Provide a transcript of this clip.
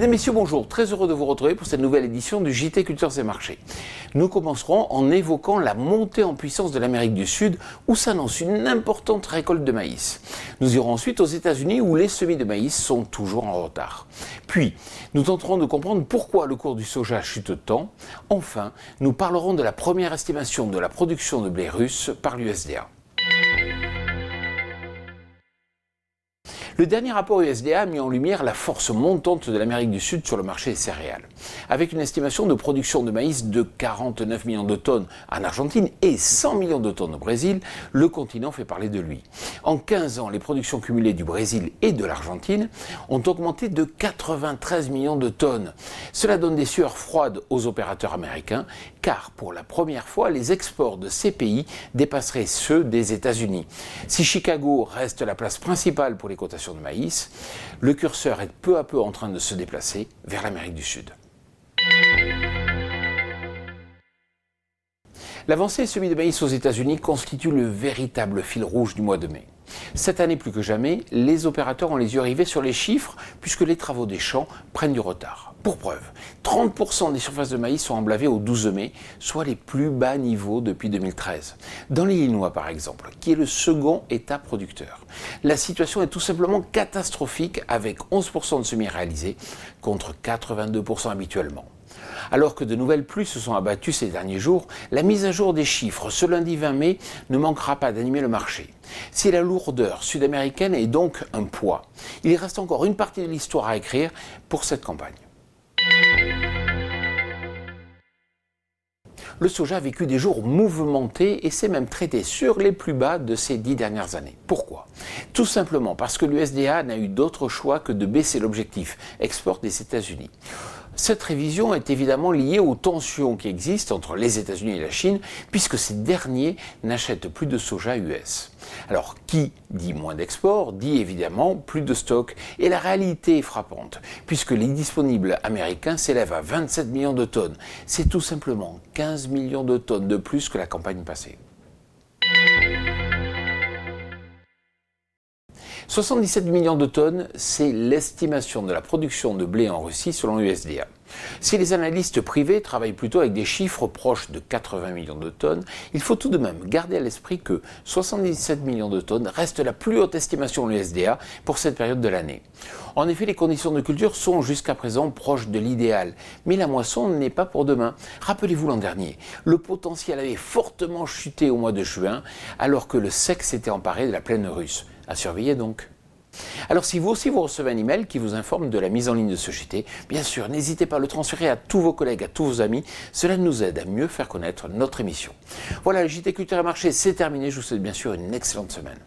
Mesdames, Messieurs, bonjour. Très heureux de vous retrouver pour cette nouvelle édition du JT Cultures et Marchés. Nous commencerons en évoquant la montée en puissance de l'Amérique du Sud où s'annonce une importante récolte de maïs. Nous irons ensuite aux États-Unis où les semis de maïs sont toujours en retard. Puis, nous tenterons de comprendre pourquoi le cours du soja chute tant. Enfin, nous parlerons de la première estimation de la production de blé russe par l'USDA. Le dernier rapport USDA a mis en lumière la force montante de l'Amérique du Sud sur le marché des céréales. Avec une estimation de production de maïs de 49 millions de tonnes en Argentine et 100 millions de tonnes au Brésil, le continent fait parler de lui. En 15 ans, les productions cumulées du Brésil et de l'Argentine ont augmenté de 93 millions de tonnes. Cela donne des sueurs froides aux opérateurs américains, car pour la première fois, les exports de ces pays dépasseraient ceux des États-Unis. Si Chicago reste la place principale pour les cotations de maïs, le curseur est peu à peu en train de se déplacer vers l'Amérique du Sud. L'avancée des semis de maïs aux États-Unis constitue le véritable fil rouge du mois de mai. Cette année plus que jamais, les opérateurs ont les yeux rivés sur les chiffres puisque les travaux des champs prennent du retard. Pour preuve, 30% des surfaces de maïs sont emblavées au 12 mai, soit les plus bas niveaux depuis 2013. Dans l'Illinois par exemple, qui est le second État producteur, la situation est tout simplement catastrophique avec 11% de semis réalisés contre 82% habituellement. Alors que de nouvelles pluies se sont abattues ces derniers jours, la mise à jour des chiffres ce lundi 20 mai ne manquera pas d'animer le marché. Si la lourdeur sud-américaine est donc un poids, il reste encore une partie de l'histoire à écrire pour cette campagne. Le soja a vécu des jours mouvementés et s'est même traité sur les plus bas de ces 10 dernières années. Pourquoi ? Tout simplement parce que l'USDA n'a eu d'autre choix que de baisser l'objectif export des États-Unis. Cette révision est évidemment liée aux tensions qui existent entre les États-Unis et la Chine, puisque ces derniers n'achètent plus de soja US. Alors, qui dit moins d'export, dit évidemment plus de stock. Et la réalité est frappante, puisque les disponibles américains s'élèvent à 27 millions de tonnes. C'est tout simplement 15 millions de tonnes de plus que la campagne passée. 77 millions de tonnes, c'est l'estimation de la production de blé en Russie selon l'USDA. Si les analystes privés travaillent plutôt avec des chiffres proches de 80 millions de tonnes, il faut tout de même garder à l'esprit que 77 millions de tonnes reste la plus haute estimation de l'USDA pour cette période de l'année. En effet, les conditions de culture sont jusqu'à présent proches de l'idéal, mais la moisson n'est pas pour demain. Rappelez-vous l'an dernier, le potentiel avait fortement chuté au mois de juin, alors que le sec s'était emparé de la plaine russe. À surveiller donc. Alors si vous aussi vous recevez un email qui vous informe de la mise en ligne de ce JT, bien sûr, n'hésitez pas à le transférer à tous vos collègues, à tous vos amis. Cela nous aide à mieux faire connaître notre émission. Voilà, le JT Culture et Marché, c'est terminé. Je vous souhaite bien sûr une excellente semaine.